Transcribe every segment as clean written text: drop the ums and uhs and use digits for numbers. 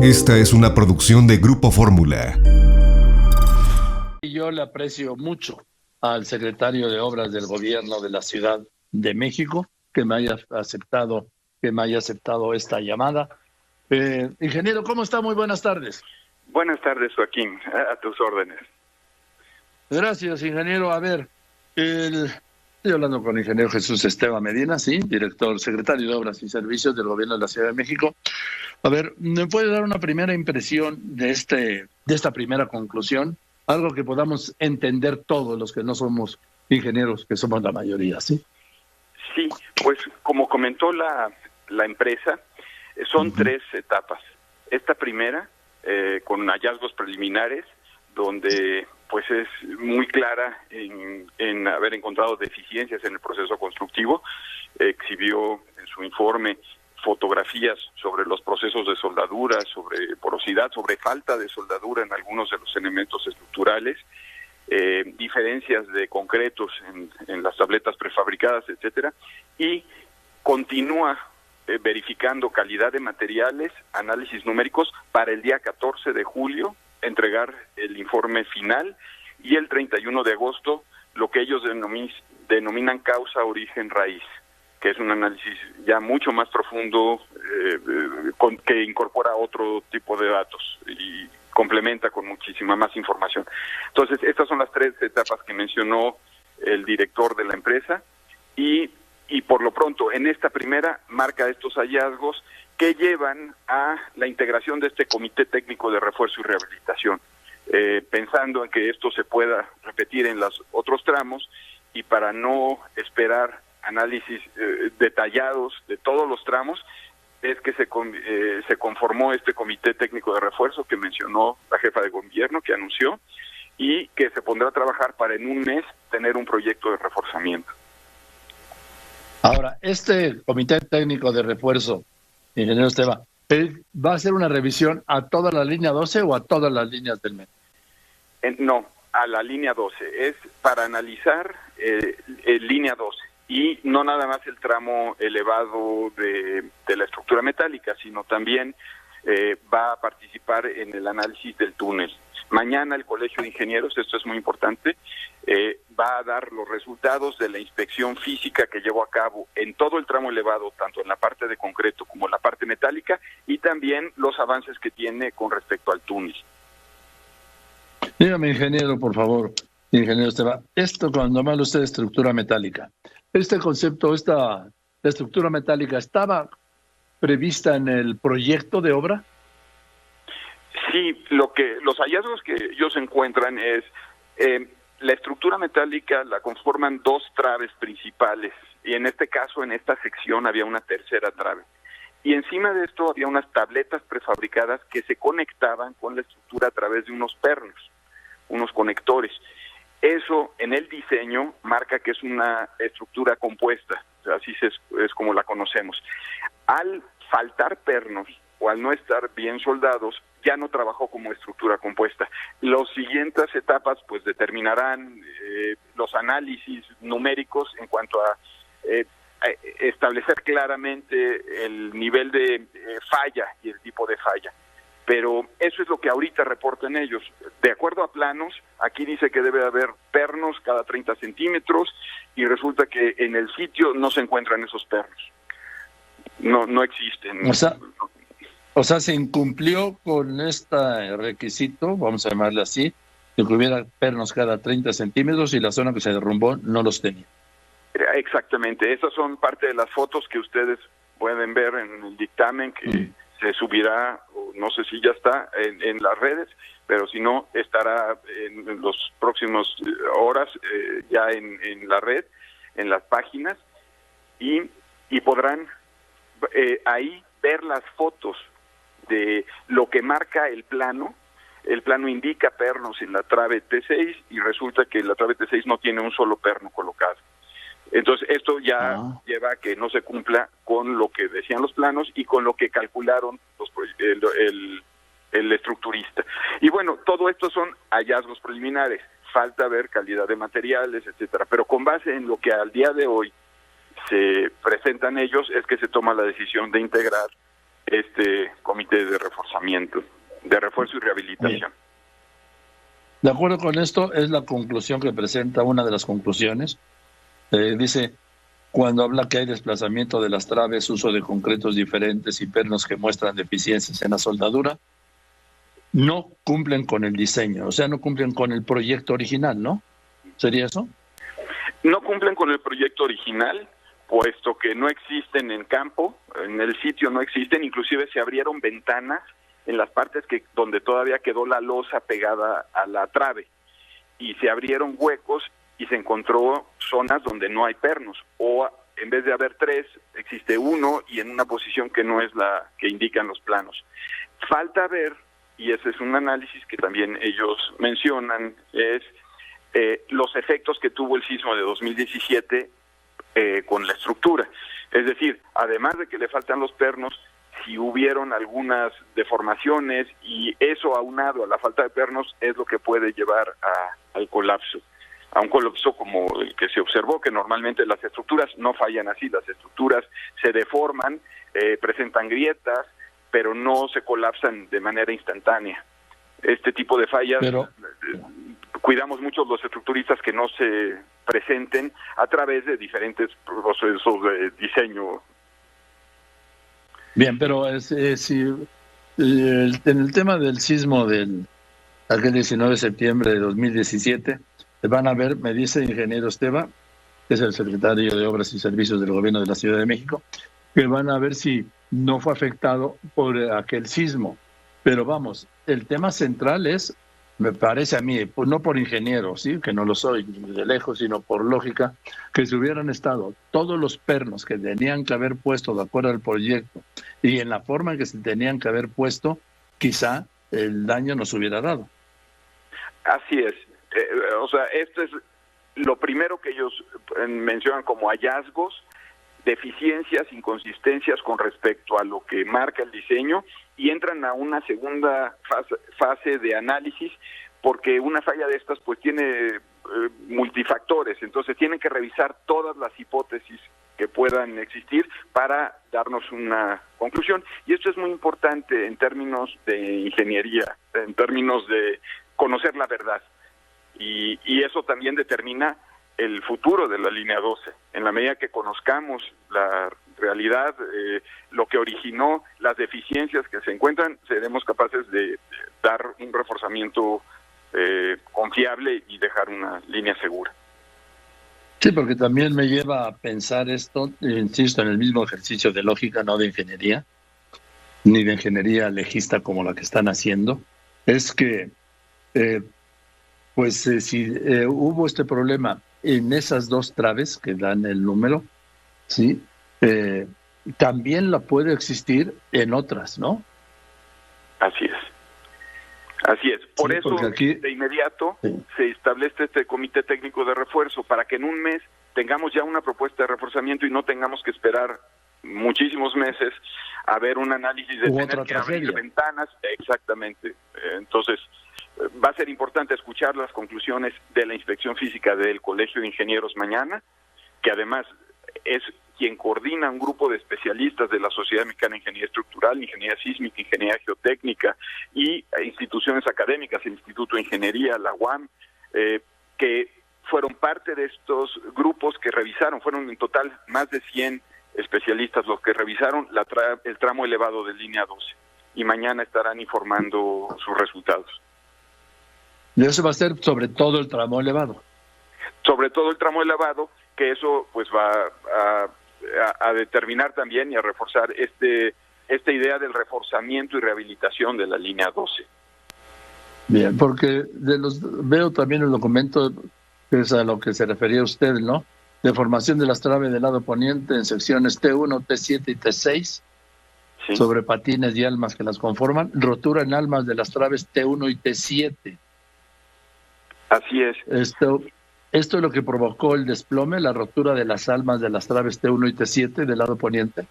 Esta es una producción de Grupo Fórmula. Yo le aprecio mucho al secretario de Obras del Gobierno de la Ciudad de México que me haya aceptado esta llamada. Ingeniero, ¿cómo está? Muy buenas tardes. Buenas tardes, Joaquín. A tus órdenes. Gracias, ingeniero. A ver, estoy hablando con el ingeniero Jesús Esteban Medina, sí, secretario de Obras y Servicios del Gobierno de la Ciudad de México. A ver, ¿me puede dar una primera impresión de esta primera conclusión? Algo que podamos entender todos los que no somos ingenieros, que somos la mayoría, ¿sí? Sí, pues como comentó la empresa, son tres etapas. Esta primera, con hallazgos preliminares, donde pues es muy clara en haber encontrado deficiencias en el proceso constructivo. Exhibió en su informe fotografías sobre los procesos de soldadura, sobre porosidad, sobre falta de soldadura en algunos de los elementos estructurales, diferencias de concretos en las tabletas prefabricadas, etcétera, y continúa verificando calidad de materiales, análisis numéricos para el día 14 de julio, entregar el informe final, y el 31 de agosto lo que ellos denominan causa, origen, raíz, que es un análisis ya mucho más profundo, que incorpora otro tipo de datos y complementa con muchísima más información. Entonces, estas son las tres etapas que mencionó el director de la empresa, y por lo pronto, en esta primera, marca estos hallazgos que llevan a la integración de este Comité Técnico de Refuerzo y Rehabilitación, pensando en que esto se pueda repetir en los otros tramos, y para no esperar análisis detallados de todos los tramos, es que se conformó este Comité Técnico de Refuerzo que mencionó la jefa de gobierno, que anunció, y que se pondrá a trabajar para en un mes tener un proyecto de reforzamiento. Ahora, este Comité Técnico de Refuerzo, ingeniero Esteban, ¿va a hacer una revisión a toda la línea 12 o a todas las líneas del metro? No, a la línea 12. Es para analizar línea 12. Y no nada más el tramo elevado de la estructura metálica, sino también va a participar en el análisis del túnel. Mañana el Colegio de Ingenieros, esto es muy importante, va a dar los resultados de la inspección física que llevó a cabo en todo el tramo elevado, tanto en la parte de concreto como en la parte metálica, y también los avances que tiene con respecto al túnel. Dígame, ingeniero, por favor, ingeniero Esteban, esto cuando habla usted de estructura metálica, este concepto, la estructura metálica, ¿estaba prevista en el proyecto de obra? Sí, los hallazgos que ellos encuentran es la estructura metálica la conforman dos traves principales, y en este caso, en esta sección, había una tercera trave. Y encima de esto había unas tabletas prefabricadas que se conectaban con la estructura a través de unos pernos, unos conectores. Eso en el diseño marca que es una estructura compuesta, así es como la conocemos. Al faltar pernos o al no estar bien soldados, ya no trabajó como estructura compuesta. Las siguientes etapas pues determinarán los análisis numéricos en cuanto a establecer claramente el nivel de falla y el tipo de falla. Pero eso es lo que ahorita reportan ellos. De acuerdo a planos, aquí dice que debe haber pernos cada 30 centímetros, y resulta que en el sitio no se encuentran esos pernos. No existen. O sea, se incumplió con este requisito, vamos a llamarle así, de que hubiera pernos cada 30 centímetros y la zona que se derrumbó no los tenía. Exactamente. Esas son parte de las fotos que ustedes pueden ver en el dictamen que se subirá, o no sé si ya está en las redes, pero si no, estará en los próximos horas ya en la red, en las páginas, y podrán ahí ver las fotos de lo que marca el plano. El plano indica pernos en la trave T6 y resulta que la trave T6 no tiene un solo perno colocado. Entonces, esto ya lleva a que no se cumpla con lo que decían los planos y con lo que calcularon el estructurista. Y bueno, todo esto son hallazgos preliminares. Falta ver calidad de materiales, etcétera. Pero con base en lo que al día de hoy se presentan ellos, es que se toma la decisión de integrar este comité de reforzamiento, de refuerzo y rehabilitación. Bien. De acuerdo con esto, es la conclusión que presenta, una de las conclusiones. Dice, cuando habla que hay desplazamiento de las traves, uso de concretos diferentes y pernos que muestran deficiencias en la soldadura, no cumplen con el diseño, o sea, no cumplen con el proyecto original, ¿no? ¿Sería eso? No cumplen con el proyecto original, puesto que no existen en campo, en el sitio no existen, inclusive se abrieron ventanas en las partes donde todavía quedó la losa pegada a la trave, y se abrieron huecos y se encontró zonas donde no hay pernos, o en vez de haber 3, existe 1 y en una posición que no es la que indican los planos. Falta ver, y ese es un análisis que también ellos mencionan, es los efectos que tuvo el sismo de 2017 con la estructura. Es decir, además de que le faltan los pernos, si hubieron algunas deformaciones, y eso aunado a la falta de pernos es lo que puede llevar al colapso, a un colapso como el que se observó, que normalmente las estructuras no fallan así, las estructuras se deforman, presentan grietas, pero no se colapsan de manera instantánea. Este tipo de fallas, cuidamos mucho los estructuristas que no se presenten a través de diferentes procesos de diseño. Bien, pero en el tema del sismo del aquel 19 de septiembre de 2017, van a ver, me dice el ingeniero Esteva, que es el secretario de Obras y Servicios del Gobierno de la Ciudad de México, que van a ver si no fue afectado por aquel sismo. Pero vamos, el tema central es, me parece a mí, pues no por ingeniero, ¿sí? Que no lo soy ni de lejos, sino por lógica, que si hubieran estado todos los pernos que tenían que haber puesto de acuerdo al proyecto y en la forma en que se tenían que haber puesto, quizá el daño nos hubiera dado. Así es. O sea, esto es lo primero que ellos mencionan como hallazgos, deficiencias, inconsistencias con respecto a lo que marca el diseño, y entran a una segunda fase de análisis, porque una falla de estas pues tiene multifactores, entonces tienen que revisar todas las hipótesis que puedan existir para darnos una conclusión, y esto es muy importante en términos de ingeniería, en términos de conocer la verdad, y eso también determina el futuro de la línea 12. En la medida que conozcamos la realidad, lo que originó las deficiencias que se encuentran, seremos capaces de dar un reforzamiento confiable y dejar una línea segura. Sí, porque también me lleva a pensar esto, insisto, en el mismo ejercicio de lógica, no de ingeniería, ni de ingeniería legista como la que están haciendo, es que si hubo este problema en esas 2 traves que dan el número, sí, también la puede existir en otras, ¿no? Así es. Así es. Por sí, eso, aquí, de inmediato, se establece este comité técnico de refuerzo para que en un mes tengamos ya una propuesta de reforzamiento y no tengamos que esperar muchísimos meses a ver un análisis de tener que abrir ventanas. Exactamente. Entonces, va a ser importante escuchar las conclusiones de la inspección física del Colegio de Ingenieros mañana, que además es quien coordina un grupo de especialistas de la Sociedad Mexicana de Ingeniería Estructural, Ingeniería Sísmica, Ingeniería Geotécnica y instituciones académicas, el Instituto de Ingeniería, la UAM, que fueron parte de estos grupos que revisaron. Fueron en total más de 100 especialistas los que revisaron el tramo elevado de línea 12, y mañana estarán informando sus resultados. Y eso va a ser sobre todo el tramo elevado. Sobre todo el tramo elevado, que eso pues va a determinar también y a reforzar esta idea del reforzamiento y rehabilitación de la línea 12. Bien, porque veo también el documento, que es a lo que se refería usted, ¿no? De formación de las traves del lado poniente en secciones T1, T7 y T6, sí, sobre patines y almas que las conforman, rotura en almas de las traves T1 y T7. Así es. Esto es lo que provocó el desplome, la rotura de las almas de las traves T1 y T7 del lado poniente.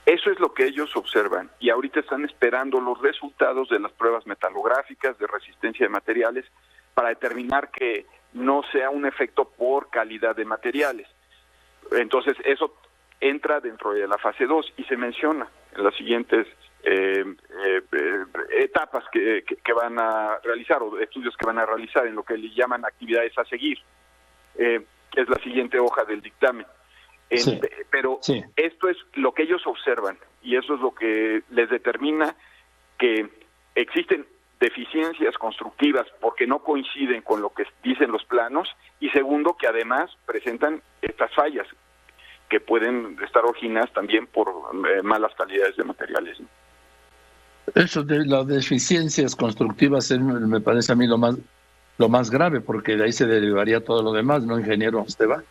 Eso es lo que ellos observan, y ahorita están esperando los resultados de las pruebas metalográficas de resistencia de materiales para determinar que no sea un efecto por calidad de materiales. Entonces eso entra dentro de la fase 2 y se menciona las siguientes etapas que van a realizar, o estudios que van a realizar, en lo que le llaman actividades a seguir, que es la siguiente hoja del dictamen. Pero esto es lo que ellos observan, y eso es lo que les determina que existen deficiencias constructivas porque no coinciden con lo que dicen los planos, y segundo, que además presentan estas fallas que pueden estar originadas también por malas calidades de materiales, ¿no? Eso de las deficiencias constructivas me parece a mí lo más grave, porque de ahí se derivaría todo lo demás, ¿no, ingeniero Esteban?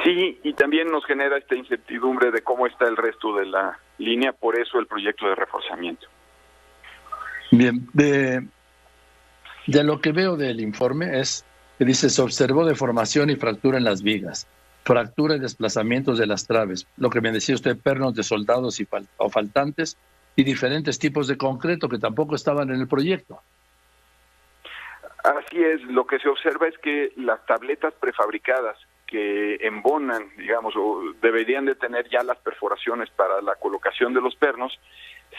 Sí, y también nos genera esta incertidumbre de cómo está el resto de la línea, por eso el proyecto de reforzamiento. Bien, de lo que veo del informe es que dice: se observó deformación y fractura en las vigas, fractura y desplazamientos de las traves, lo que me decía usted, pernos de soldados o faltantes, y diferentes tipos de concreto que tampoco estaban en el proyecto. Así es, lo que se observa es que las tabletas prefabricadas que embonan, digamos, o deberían de tener ya las perforaciones para la colocación de los pernos,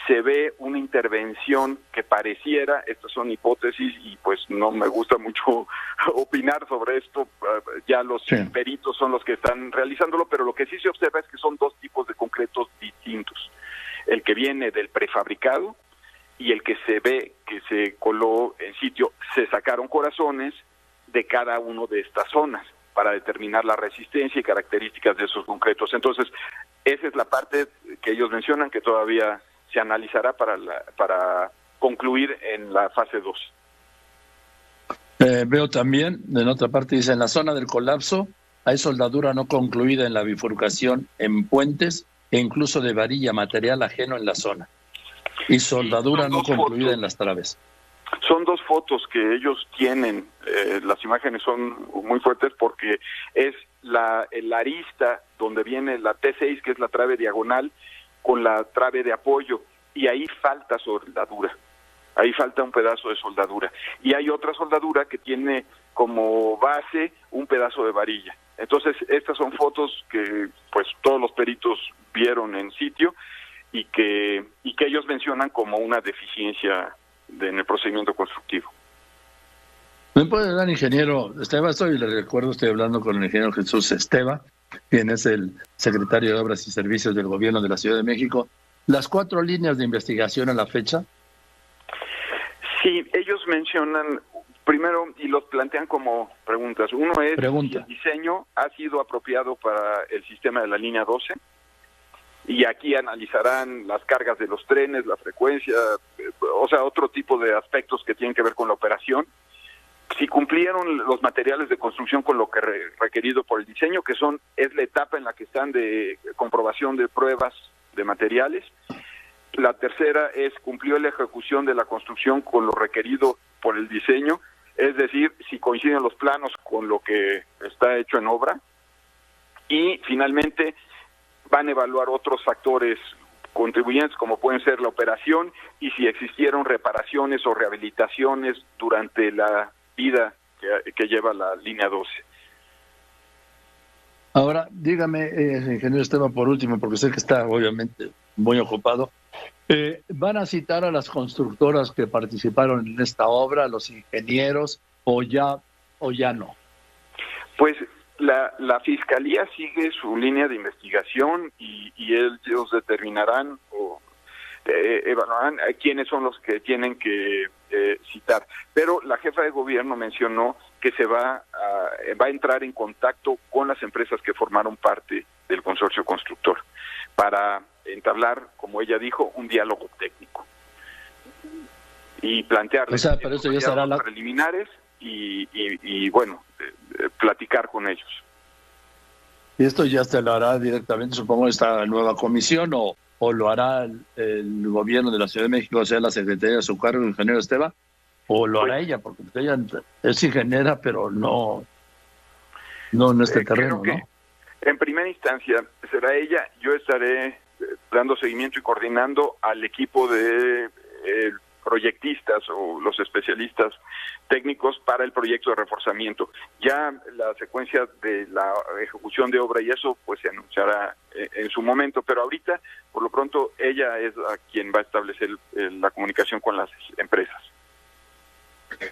se ve una intervención que pareciera, estas son hipótesis y pues no me gusta mucho opinar sobre esto, ya los peritos son los que están realizándolo, pero lo que sí se observa es que son dos tipos de concretos distintos: el que viene del prefabricado y el que se ve que se coló en sitio. Se sacaron corazones de cada uno de estas zonas para determinar la resistencia y características de esos concretos. Entonces, esa es la parte que ellos mencionan que todavía se analizará para concluir en la fase 2. Veo también, en otra parte dice: en la zona del colapso hay soldadura no concluida en la bifurcación, en puentes e incluso de varilla, material ajeno en la zona, y soldadura no concluida en las traves. Son dos fotos que ellos tienen, las imágenes son muy fuertes porque es el arista donde viene la T6, que es la trave diagonal, con la trave de apoyo, y ahí falta soldadura, ahí falta un pedazo de soldadura, y hay otra soldadura que tiene como base un pedazo de varilla. Entonces, estas son fotos que pues todos los peritos vieron en sitio y que ellos mencionan como una deficiencia en el procedimiento constructivo. ¿Me puede dar, ingeniero Esteban? Estoy hablando con el ingeniero Jesús Esteban, quien es el secretario de Obras y Servicios del Gobierno de la Ciudad de México, las 4 líneas de investigación a la fecha. Sí, ellos mencionan primero y los plantean como preguntas. Uno es si el diseño ha sido apropiado para el sistema de la línea 12, y aquí analizarán las cargas de los trenes, la frecuencia, o sea, otro tipo de aspectos que tienen que ver con la operación. Si cumplieron los materiales de construcción con lo que requerido por el diseño, que es la etapa en la que están de comprobación de pruebas de materiales. La tercera es: cumplió la ejecución de la construcción con lo requerido por el diseño, es decir, si coinciden los planos con lo que está hecho en obra. Y finalmente van a evaluar otros factores contribuyentes, como pueden ser la operación y si existieron reparaciones o rehabilitaciones durante la vida que lleva la línea 12. Ahora, dígame, ingeniero Esteban, por último, porque sé que está obviamente muy ocupado, ¿van a citar a las constructoras que participaron en esta obra, a los ingenieros, o ya no? Pues la Fiscalía sigue su línea de investigación y ellos determinarán o evaluarán quiénes son los que tienen que citar. Pero la jefa de gobierno mencionó que se va a entrar en contacto con las empresas que formaron parte del consorcio constructor para entablar, como ella dijo, un diálogo técnico y plantearles pero eso ya será preliminares y bueno, platicar con ellos. ¿Y esto ya se lo hará directamente, supongo, esta nueva comisión, o lo hará el gobierno de la Ciudad de México, o sea, la Secretaría de su cargo, el ingeniero Esteban, o lo hará ella? Porque ella es ingeniera, pero no en este terreno, creo que en primera instancia será ella. Yo estaré dando seguimiento y coordinando al equipo de proyectista técnicas o los especialistas técnicos para el proyecto de reforzamiento. Ya la secuencia de la ejecución de obra y eso pues se anunciará en su momento, pero ahorita por lo pronto ella es a quien va a establecer la comunicación con las empresas.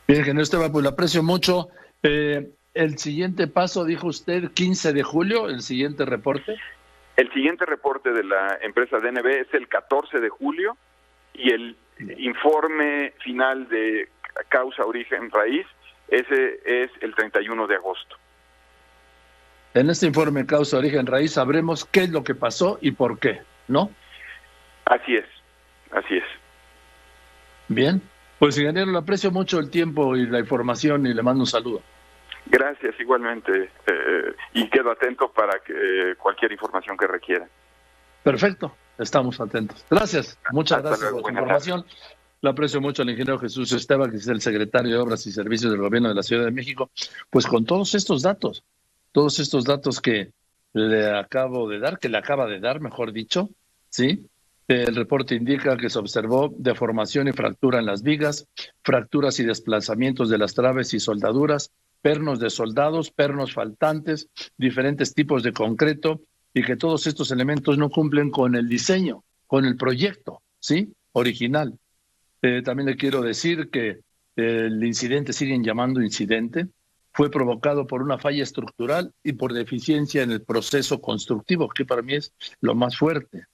Bien, ingeniero Esteban, pues lo aprecio mucho. El siguiente paso, dijo usted, 15 de julio, el siguiente reporte. El siguiente reporte de la empresa DNB es el 14 de julio y el informe final de causa, origen, raíz, ese es el 31 de agosto. En este informe causa, origen, raíz sabremos qué es lo que pasó y por qué, ¿no? Así es, así es. Bien, pues ingeniero, le aprecio mucho el tiempo y la información y le mando un saludo. Gracias, igualmente, y quedo atento para cualquier información que requiera. Perfecto, estamos atentos. Gracias, muchas Hasta gracias luego, por su información. Le aprecio mucho al ingeniero Jesús Esteban, que es el secretario de Obras y Servicios del Gobierno de la Ciudad de México, pues con todos estos datos que le acabo de dar, que le acaba de dar, mejor dicho, ¿sí? El reporte indica que se observó deformación y fractura en las vigas, fracturas y desplazamientos de las traves y soldaduras, pernos de soldados, pernos faltantes, diferentes tipos de concreto, y que todos estos elementos no cumplen con el diseño, con el proyecto, ¿sí? Original. También le quiero decir que el incidente, siguen llamando incidente, fue provocado por una falla estructural y por deficiencia en el proceso constructivo, que para mí es lo más fuerte.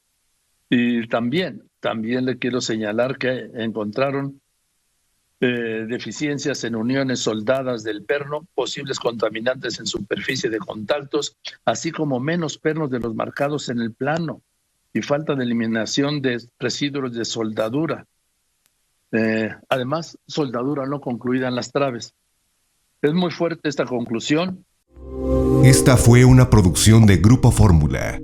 Y también le quiero señalar que encontraron deficiencias en uniones soldadas del perno, posibles contaminantes en superficie de contactos, así como menos pernos de los marcados en el plano y falta de eliminación de residuos de soldadura. Además, soldadura no concluida en las traves. Es muy fuerte esta conclusión. Esta fue una producción de Grupo Fórmula.